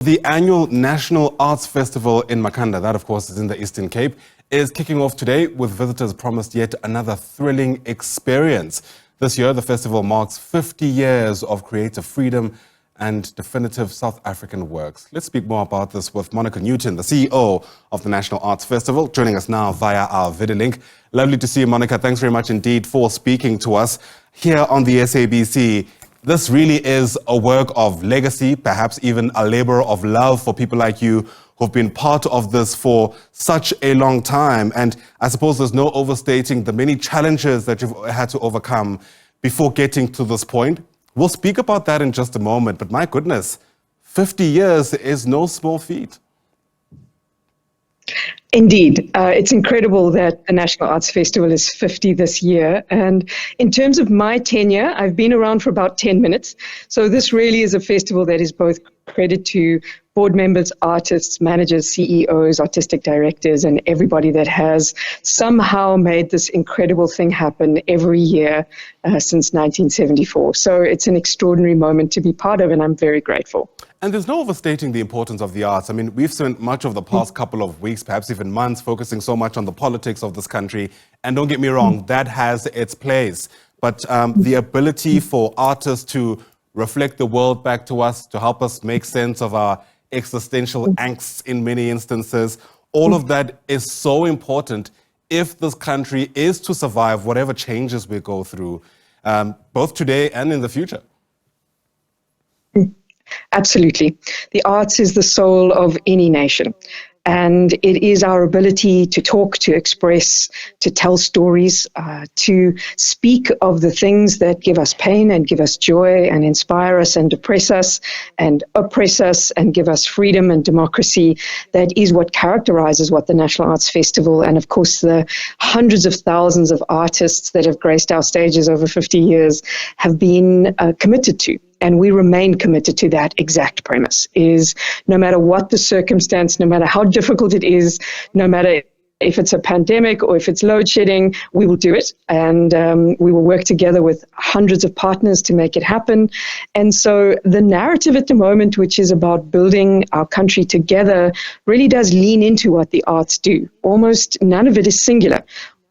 The annual National Arts Festival in Makhanda, that of course is in the Eastern Cape, is kicking off today with visitors promised yet another thrilling experience. This year, the festival marks 50 years of creative freedom and definitive South African works. Let's speak more about this with Monica Newton, the CEO of the National Arts Festival, joining us now via our video link. Lovely to see you, Monica. Thanks very much indeed for speaking to us here on the SABC. This really is a work of legacy, perhaps even a labor of love for people like you who've been part of this for such a long time. And I suppose there's no overstating the many challenges that you've had to overcome before getting to this point. We'll speak about that in just a moment, but my goodness, 50 years is no small feat. Indeed. It's incredible that the National Arts Festival is 50 this year. And in terms of my tenure, I've been around for about 10 minutes. So this really is a festival that is both credit to board members, artists, managers, CEOs, artistic directors, and everybody that has somehow made this incredible thing happen every year since 1974. So it's an extraordinary moment to be part of, and I'm very grateful. And there's no overstating the importance of the arts. I mean, we've spent much of the past couple of weeks, perhaps even months, focusing so much on the politics of this country. And don't get me wrong, that has its place. But the ability for artists to reflect the world back to us, to help us make sense of our existential angst in many instances, all of that is so important if this country is to survive whatever changes we go through, both today and in the future. Absolutely. The arts is the soul of any nation. And it is our ability to talk, to express, to tell stories, to speak of the things that give us pain and give us joy and inspire us and depress us and oppress us and give us freedom and democracy. That is what characterizes what the National Arts Festival and, of course, the hundreds of thousands of artists that have graced our stages over 50 years have been committed to. And we remain committed to that exact premise, is no matter what the circumstance, no matter how difficult it is, no matter if it's a pandemic or if it's load shedding, we will do it. And we will work together with hundreds of partners to make it happen. And so the narrative at the moment, which is about building our country together, really does lean into what the arts do. Almost none of it is singular.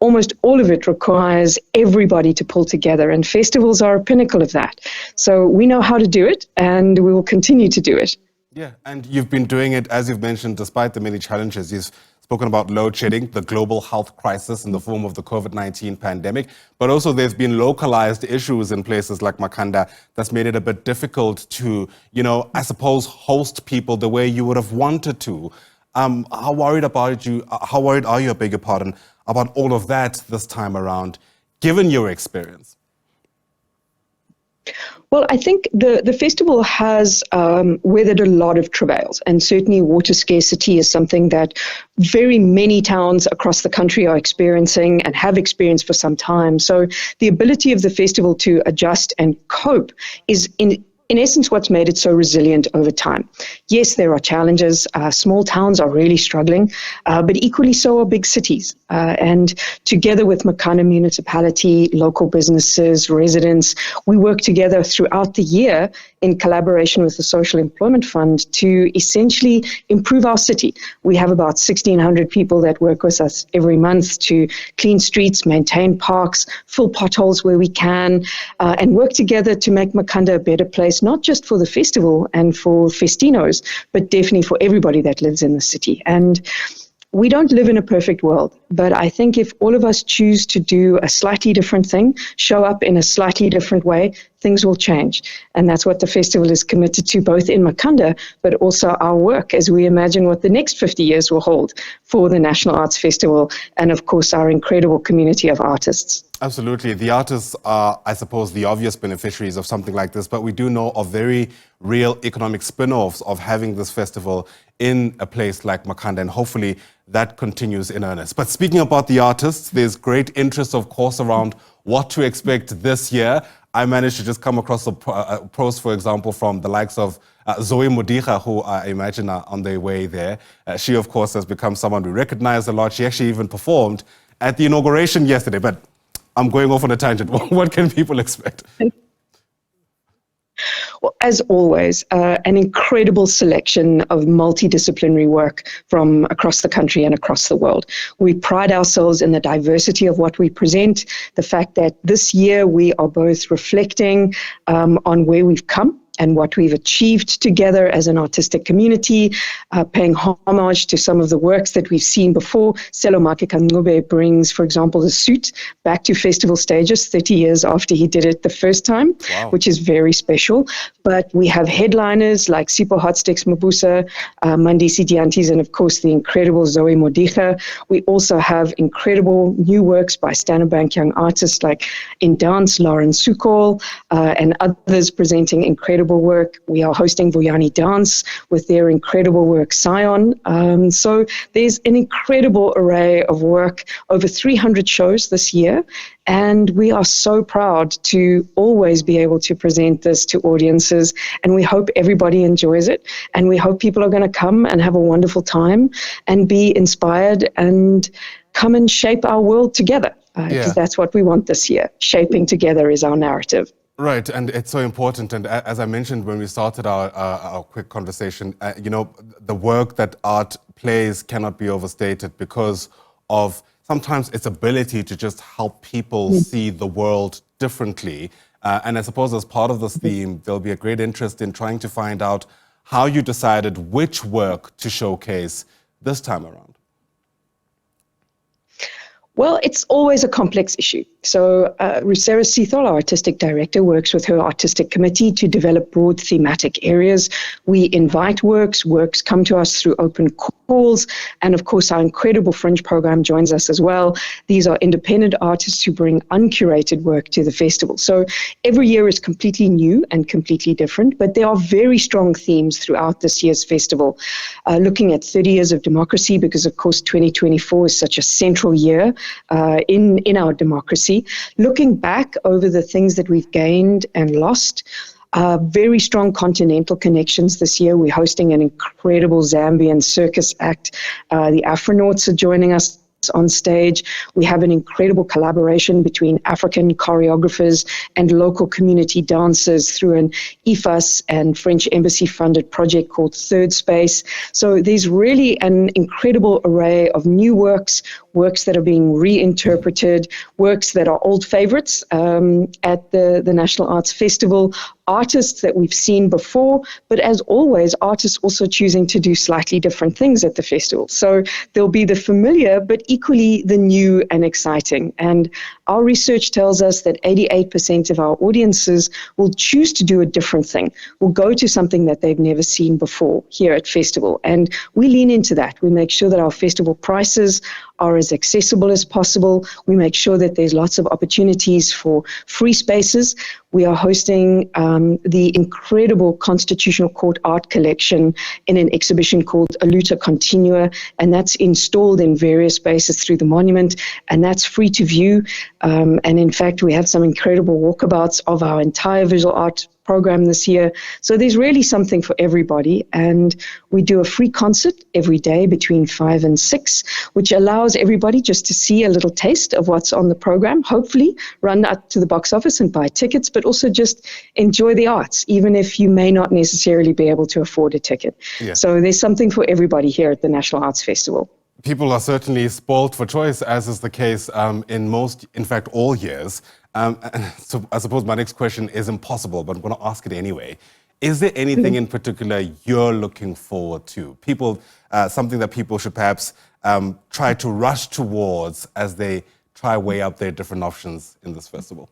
Almost all of it requires everybody to pull together, and festivals are a pinnacle of that. So we know how to do it, and we will continue to do it. Yeah, and you've been doing it, as you've mentioned, despite the many challenges. You've spoken about load shedding, the global health crisis in the form of the COVID-19 pandemic, but also there's been localized issues in places like Makhanda that's made it a bit difficult to, I suppose, host people the way you would have wanted to. How worried are you, I beg your pardon, about all of that this time around, given your experience? Well, I think the festival has weathered a lot of travails, and certainly water scarcity is something that very many towns across the country are experiencing and have experienced for some time. So the ability of the festival to adjust and cope is in essence, what's made it so resilient over time. Yes, there are challenges. Small towns are really struggling, but equally so are big cities. And together with Makhanda municipality, local businesses, residents, we work together throughout the year in collaboration with the Social Employment Fund to essentially improve our city. We have about 1,600 people that work with us every month to clean streets, maintain parks, fill potholes where we can, and work together to make Makhanda a better place, not just for the festival and for festinos, but definitely for everybody that lives in the city. And we don't live in a perfect world, but I think if all of us choose to do a slightly different thing, show up in a slightly different way, things will change. And that's what the festival is committed to, both in Makhanda, but also our work as we imagine what the next 50 years will hold for the National Arts Festival and, of course, our incredible community of artists. Absolutely. The artists are, I suppose, the obvious beneficiaries of something like this, but we do know of very real economic spin-offs of having this festival in a place like Makhanda, and hopefully that continues in earnest. But speaking about the artists, there's great interest, of course, around what to expect this year. I managed to just come across a post, for example, from the likes of Zoe Modiga, who I imagine are on their way there. She, of course, has become someone we recognize a lot. She actually even performed at the inauguration yesterday, but I'm going off on a tangent. What can people expect? Well, as always, an incredible selection of multidisciplinary work from across the country and across the world. We pride ourselves in the diversity of what we present, the fact that this year we are both reflecting on where we've come and what we've achieved together as an artistic community, paying homage to some of the works that we've seen before. Selo Makekangube brings, for example, the suit back to festival stages 30 years after he did it the first time, Wow. which is very special. But we have headliners like Sipho Hotsticks Mabusa, Mandisi Diantis, and of course the incredible Zoe Modiga. We also have incredible new works by Standard Bank young artists like in dance, Lauren Sukol, and others presenting incredible work. We are hosting Vuyani Dance with their incredible work, Scion. So there's an incredible array of work, over 300 shows this year, and we are so proud to always be able to present this to audiences, and we hope everybody enjoys it, and we hope people are going to come and have a wonderful time and be inspired and come and shape our world together, because that's what we want this year. Shaping together is our narrative. Right, and it's so important. And as I mentioned when we started our quick conversation, the work that art plays cannot be overstated because of sometimes its ability to just help people see the world differently. And I suppose as part of this theme, there'll be a great interest in trying to find out how you decided which work to showcase this time around. Well, it's always a complex issue. So Rusera Sithol, our artistic director, works with her artistic committee to develop broad thematic areas. We invite works come to us through open calls, and of course our incredible Fringe program joins us as well. These are independent artists who bring uncurated work to the festival. So every year is completely new and completely different, but there are very strong themes throughout this year's festival. Looking at 30 years of democracy, because of course 2024 is such a central year in our democracy. Looking back over the things that we've gained and lost, very strong continental connections this year. We're hosting an incredible Zambian circus act. The Afronauts are joining us on stage. We have an incredible collaboration between African choreographers and local community dancers through an IFAS and French Embassy funded project called Third Space. So there's really an incredible array of new works that are being reinterpreted, works that are old favorites at the National Arts Festival, artists that we've seen before, but as always, artists also choosing to do slightly different things at the festival. So there'll be the familiar, but equally the new and exciting. And our research tells us that 88% of our audiences will choose to do a different thing, will go to something that they've never seen before here at festival. And we lean into that. We make sure that our festival prices are as accessible as possible. We make sure that there's lots of opportunities for free spaces. We are hosting the incredible Constitutional Court art collection in an exhibition called Aluta Continua, and that's installed in various spaces through the monument, and that's free to view. And in fact, we have some incredible walkabouts of our entire visual art program this year. So there's really something for everybody, and we do a free concert every day between 5 and 6, which allows everybody just to see a little taste of what's on the program, hopefully run out to the box office and buy tickets, but also just enjoy the arts, even if you may not necessarily be able to afford a ticket. Yeah. So there's something for everybody here at the National Arts Festival. People are certainly spoiled for choice, as is the case in fact, all years. So I suppose my next question is impossible, but I'm going to ask it anyway. Is there anything in particular you're looking forward to? Something that people should perhaps try to rush towards as they try weigh up their different options in this festival?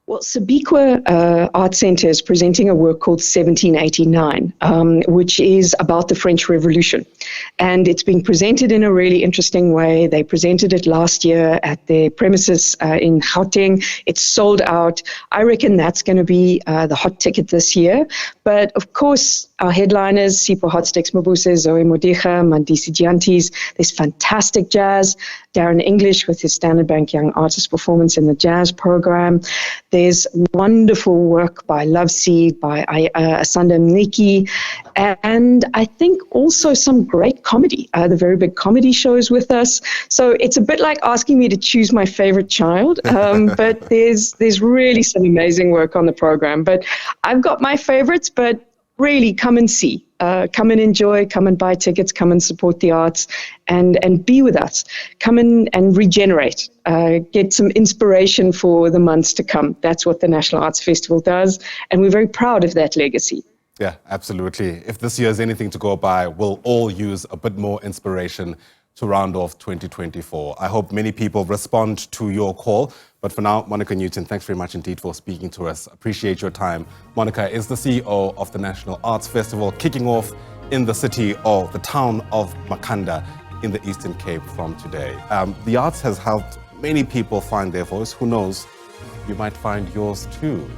Well, Sabiqua Art Centre is presenting a work called 1789, which is about the French Revolution. And it's being presented in a really interesting way. They presented it last year at their premises in Gauteng. It's sold out. I reckon that's going to be the hot ticket this year. But of course, our headliners, Sipho Hotsticks Mabusa, Zoe Modiga, Mandisi Diantis. There's fantastic jazz. Darren English with his Standard Bank Young Artist performance in the jazz program. There's wonderful work by Lovesy, by Asanda Mniki, and I think also some great comedy. The Very Big Comedy show is with us. So it's a bit like asking me to choose my favorite child, but there's really some amazing work on the program. But I've got my favorites, but really come and see. Come and enjoy, come and buy tickets, come and support the arts, and be with us. Come in and regenerate. Get some inspiration for the months to come. That's what the National Arts Festival does, and we're very proud of that legacy. Yeah, absolutely. If this year is anything to go by, we'll all use a bit more inspiration to round off 2024. I hope many people respond to your call. But for now, Monica Newton, thanks very much indeed for speaking to us. Appreciate your time. Monica is the CEO of the National Arts Festival, kicking off in the city of the town of Makhanda in the Eastern Cape from today. The arts has helped many people find their voice. Who knows, you might find yours too.